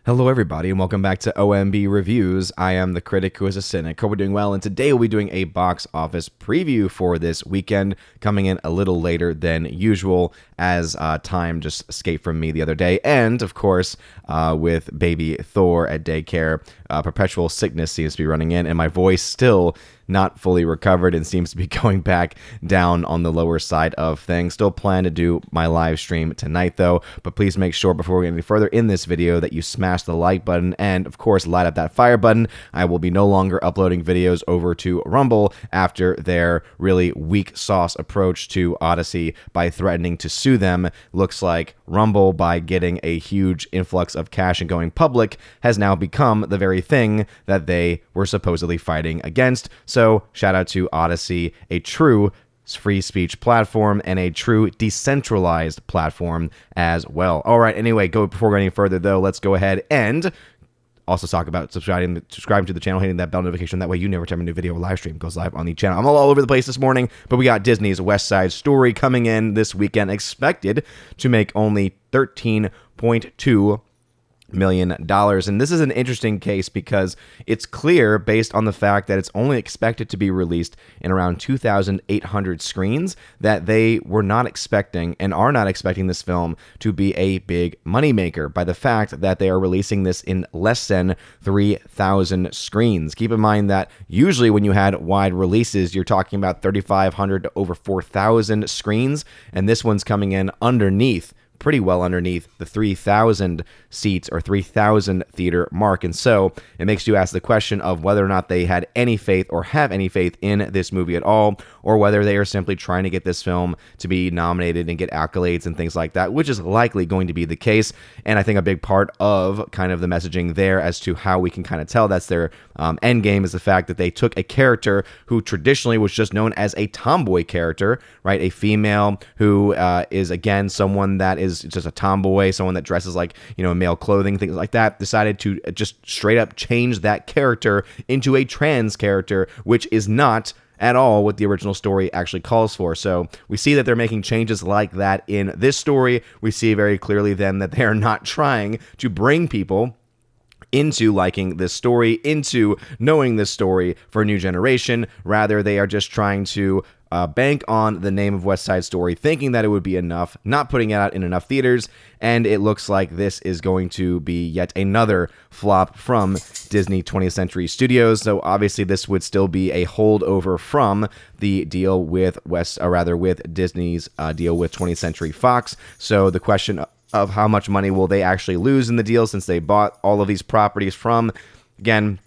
Hello everybody and welcome back to OMB Reviews. I am the critic who is a cynic. Hope we're doing well, and today we'll be doing a box office preview for this weekend, coming in a little later than usual as time just escaped from me the other day. And of course, with baby Thor at daycare, perpetual sickness seems to be running in, and my voice still not fully recovered and seems to be going back down on the lower side of things. Still plan to do my live stream tonight though, but please make sure before we get any further in this video that you smash the like button and of course light up that fire button. I will be no longer uploading videos over to Rumble after their really weak sauce approach to Odyssey by threatening to sue them. Looks like Rumble, by getting a huge influx of cash and going public, has now become the very thing that they were supposedly fighting against. So shout out to Odyssey, a true free speech platform and a true decentralized platform as well. All right, anyway, before going any further though, let's go ahead and also talk about subscribing to the channel, hitting that bell notification. That way you never time a new video or live stream goes live on the channel. I'm all over the place this morning, but we got Disney's West Side Story coming in this weekend, expected to make only $13.2 million. And this is an interesting case because it's clear based on the fact that it's only expected to be released in around 2,800 screens that they were not expecting and are not expecting this film to be a big moneymaker by the fact that they are releasing this in less than 3,000 screens. Keep in mind that usually when you had wide releases, you're talking about 3,500 to over 4,000 screens, and this one's coming in pretty well underneath the 3,000 seats or 3,000 theater mark. And so it makes you ask the question of whether or not they had any faith or have any faith in this movie at all, or whether they are simply trying to get this film to be nominated and get accolades and things like that, which is likely going to be the case. And I think a big part of kind of the messaging there as to how we can kind of tell that's their end game is the fact that they took a character who traditionally was just known as a tomboy character, right? A female who is, again, someone that is just a tomboy, someone that dresses like, male clothing, things like that, decided to just straight up change that character into a trans character, which is not at all what the original story actually calls for. So we see that they're making changes like that in this story. We see very clearly then that they are not trying to bring people into liking this story, into knowing this story for a new generation. Rather, they are just trying to bank on the name of West Side Story, thinking that it would be enough, not putting it out in enough theaters, and it looks like this is going to be yet another flop from Disney 20th Century Studios. So obviously this would still be a holdover from the deal with with Disney's deal with 20th Century Fox. So the question of how much money will they actually lose in the deal since they bought all of these properties from, again,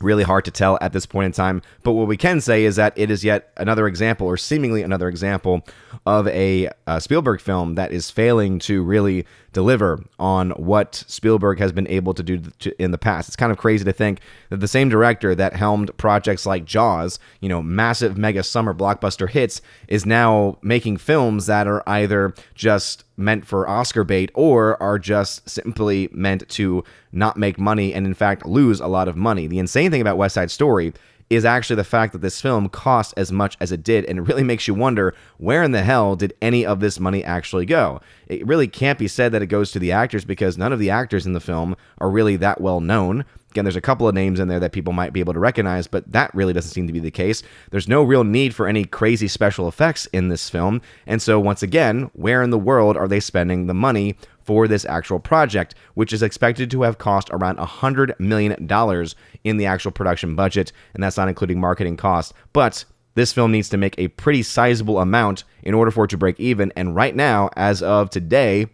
really hard to tell at this point in time. But what we can say is that it is yet another example, or seemingly another example, of a Spielberg film that is failing to really deliver on what Spielberg has been able to do in the past. It's kind of crazy to think that the same director that helmed projects like Jaws, massive mega summer blockbuster hits, is now making films that are either just meant for Oscar bait or are just simply meant to not make money and in fact lose a lot of money. The insane thing about West Side Story is actually the fact that this film cost as much as it did, and it really makes you wonder, where in the hell did any of this money actually go? It really can't be said that it goes to the actors because none of the actors in the film are really that well known. Again, there's a couple of names in there that people might be able to recognize, but that really doesn't seem to be the case. There's no real need for any crazy special effects in this film, and so once again, where in the world are they spending the money for this actual project, which is expected to have cost around $100 million in the actual production budget, and that's not including marketing costs. But this film needs to make a pretty sizable amount in order for it to break even, and right now, as of today,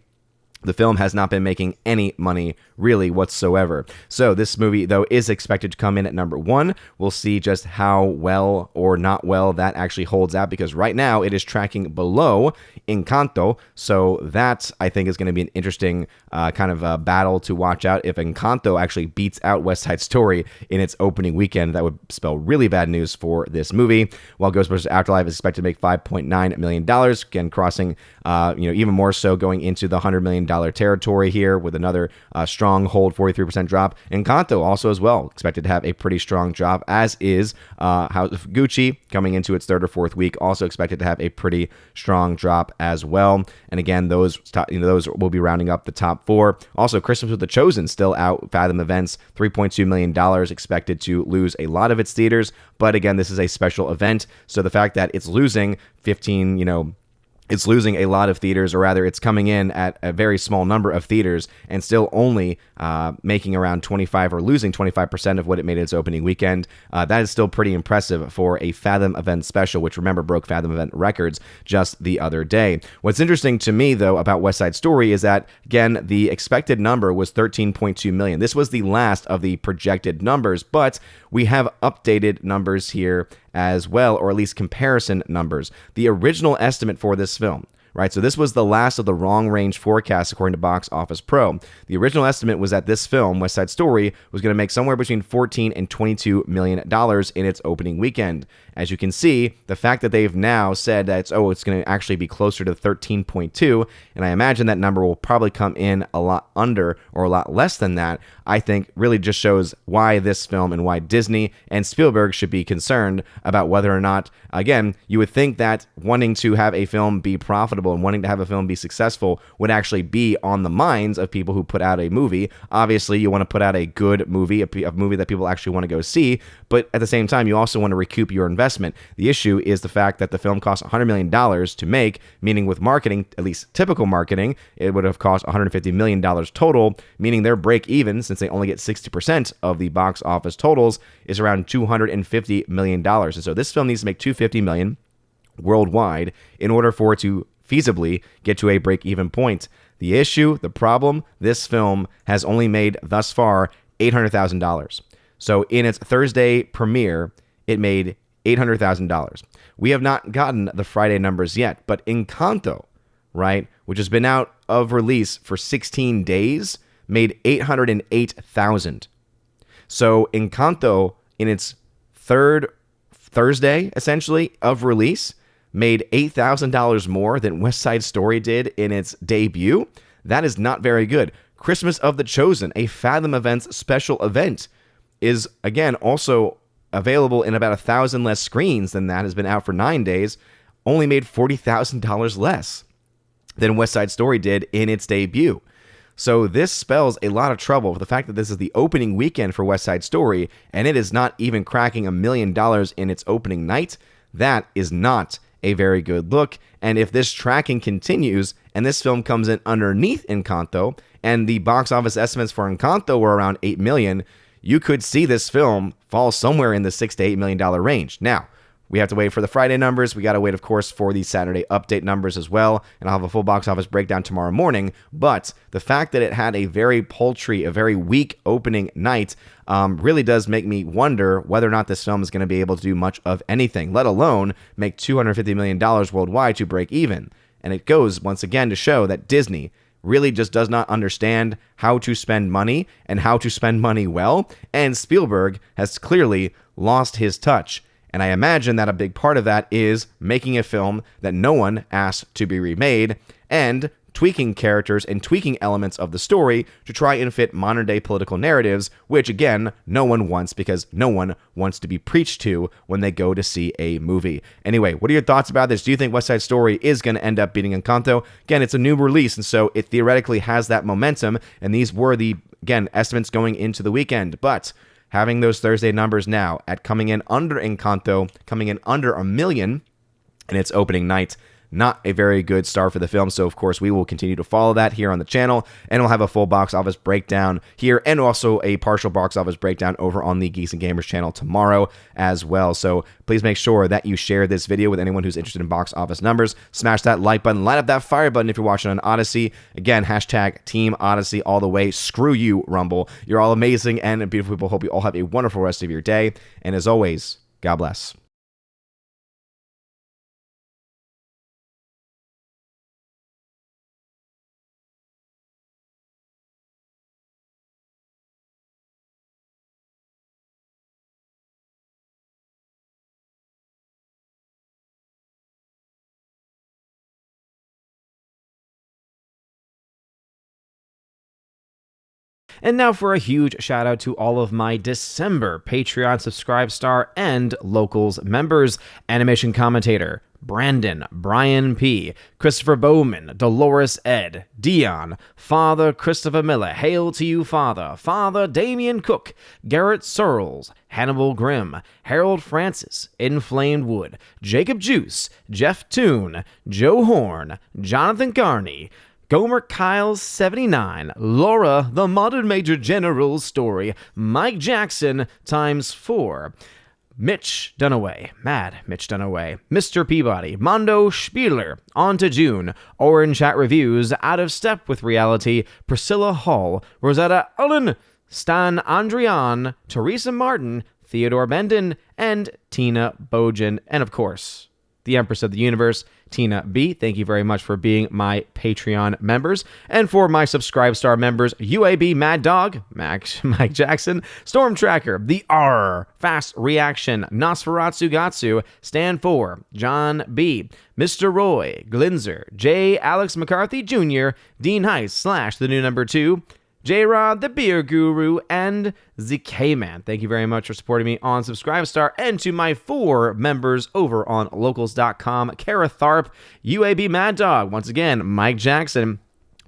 the film has not been making any money really whatsoever. So this movie, though, is expected to come in at number 1. We'll see just how well or not well that actually holds out, because right now it is tracking below Encanto. So that, I think, is going to be an interesting kind of battle to watch out. If Encanto actually beats out West Side Story in its opening weekend, that would spell really bad news for this movie. While Ghostbusters Afterlife is expected to make $5.9 million, again, crossing, even more so going into the $100 million million territory here with another strong hold, 43% drop. Encanto also as well expected to have a pretty strong drop, as is House of Gucci coming into its third or fourth week, also expected to have a pretty strong drop as well. And again, those will be rounding up the top four. Also, Christmas with the Chosen still out. Fathom Events, $3.2 million, expected to lose a lot of its theaters. But again, this is a special event, so the fact that it's losing 15, it's losing a lot of theaters, or rather it's coming in at a very small number of theaters and still only making around 25 or losing 25% of what it made its opening weekend. That is still pretty impressive for a Fathom Event special, which, remember, broke Fathom Event records just the other day. What's interesting to me, though, about West Side Story is that, again, the expected number was 13.2 million. This was the last of the projected numbers, but we have updated numbers here as well, or at least comparison numbers. The original estimate for this film, right? So this was the last of the long range forecasts according to Box Office Pro. The original estimate was that this film, West Side Story, was going to make somewhere between $14 and $22 million in its opening weekend. As you can see, the fact that they've now said that it's going to actually be closer to 13.2, and I imagine that number will probably come in a lot under or a lot less than that, I think really just shows why this film and why Disney and Spielberg should be concerned about whether or not, again, you would think that wanting to have a film be profitable and wanting to have a film be successful would actually be on the minds of people who put out a movie. Obviously, you want to put out a good movie, a movie that people actually want to go see, but at the same time, you also want to recoup your investment. The issue is the fact that the film cost $100 million to make, meaning with marketing, at least typical marketing, it would have cost $150 million total, meaning their break even, since they only get 60% of the box office totals, is around $250 million. And so this film needs to make $250 million worldwide in order for it to feasibly get to a break-even point. The issue, the problem, this film has only made thus far $800,000. So in its Thursday premiere, it made $800,000. We have not gotten the Friday numbers yet, but Encanto, right, which has been out of release for 16 days, made $808,000. So Encanto, in its third Thursday, essentially, of release, made $8,000 more than West Side Story did in its debut. That is not very good. Christmas of the Chosen, a Fathom Events special event, is, again, also available in about 1,000 less screens than that, has been out for 9 days, only made $40,000 less than West Side Story did in its debut. So this spells a lot of trouble for the fact that this is the opening weekend for West Side Story, and it is not even cracking $1 million in its opening night. That is not a very good look. And if this tracking continues and this film comes in underneath Encanto, and the box office estimates for Encanto were around $8 million, you could see this film fall somewhere in the $6 to $8 million range. Now, we have to wait for the Friday numbers. We got to wait, of course, for the Saturday update numbers as well. And I'll have a full box office breakdown tomorrow morning. But the fact that it had a very paltry, a very weak opening night really does make me wonder whether or not this film is going to be able to do much of anything, let alone make $250 million worldwide to break even. And it goes, once again, to show that Disney really just does not understand how to spend money and how to spend money well. And Spielberg has clearly lost his touch. And I imagine that a big part of that is making a film that no one asked to be remade and tweaking characters and tweaking elements of the story to try and fit modern day political narratives, which again, no one wants, because no one wants to be preached to when they go to see a movie. Anyway, what are your thoughts about this? Do you think West Side Story is going to end up beating Encanto? Again, it's a new release, and so it theoretically has that momentum, and these were the, again, estimates going into the weekend, but having those Thursday numbers now at coming in under Encanto, coming in under $1 million in its opening night, not a very good start for the film. So, of course, we will continue to follow that here on the channel, and we'll have a full box office breakdown here and also a partial box office breakdown over on the Geeks and Gamers channel tomorrow as well. So please make sure that you share this video with anyone who's interested in box office numbers. Smash that like button, light up that fire button if you're watching on Odyssey. Again, hashtag Team Odyssey all the way. Screw you, Rumble. You're all amazing and beautiful people. Hope you all have a wonderful rest of your day. And as always, God bless. And now for a huge shout out to all of my December Patreon Subscribe Star and Locals members. Animation commentator Brandon, Brian P., Christopher Bowman, Dolores Ed, Dion, Father Christopher Miller, Hail to you, Father, Father Damian Cook, Garrett Searles, Hannibal Grimm, Harold Francis, Inflamed Wood, Jacob Juice, Jeff Toon, Joe Horn, Jonathan Carney, Gomer Kyles 79, Laura, The Modern Major General's Story, Mike Jackson ×4, Mitch Dunaway, Mad Mitch Dunaway, Mr. Peabody, Mondo Spieler, On to June, Orange Chat Reviews, Out of Step with Reality, Priscilla Hall, Rosetta Ullen, Stan Andrian, Teresa Martin, Theodore Bendon, and Tina Bojan, and of course, the Empress of the Universe, Tina B. Thank you very much for being my Patreon members. And for my Subscribe Star members, UAB Mad Dog, Mike Jackson, Storm Tracker, The R, Fast Reaction, Nosferatu Gatsu, Stan 4, John B., Mr. Roy, Glinzer, J. Alex McCarthy Jr., Dean Heiss / the new number 2, J-Rod, the Beer Guru, and ZK-Man. Thank you very much for supporting me on Subscribestar. And to my 4 members over on Locals.com, Kara Tharp, UAB Mad Dog, once again, Mike Jackson,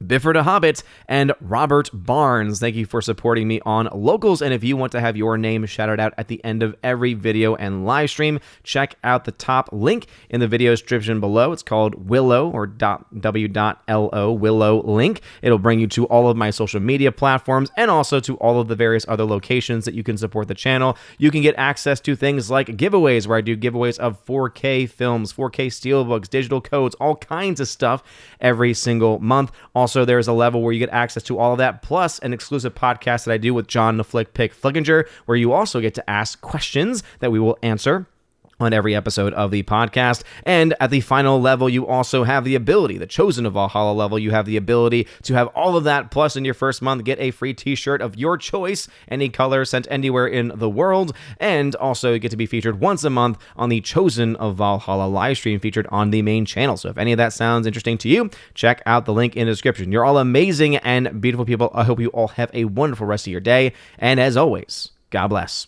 Bifford a Hobbit, and Robert Barnes. Thank you for supporting me on Locals, and if you want to have your name shouted out at the end of every video and live stream, check out the top link in the video description below. It's called Willow, or w.lo, Willow link. It'll bring you to all of my social media platforms and also to all of the various other locations that you can support the channel. You can get access to things like giveaways, where I do giveaways of 4K films, 4K steelbooks, digital codes, all kinds of stuff every single month. Also, there's a level where you get access to all of that, plus an exclusive podcast that I do with John the Flick Pick Flickinger, where you also get to ask questions that we will answer on every episode of the podcast. And at the final level, you also have the ability, the Chosen of Valhalla level, you have the ability to have all of that, plus in your first month, get a free t-shirt of your choice, any color, sent anywhere in the world, and also get to be featured once a month on the Chosen of Valhalla live stream featured on the main channel. So if any of that sounds interesting to you, check out the link in the description. You're all amazing and beautiful people. I hope you all have a wonderful rest of your day, and as always, God bless.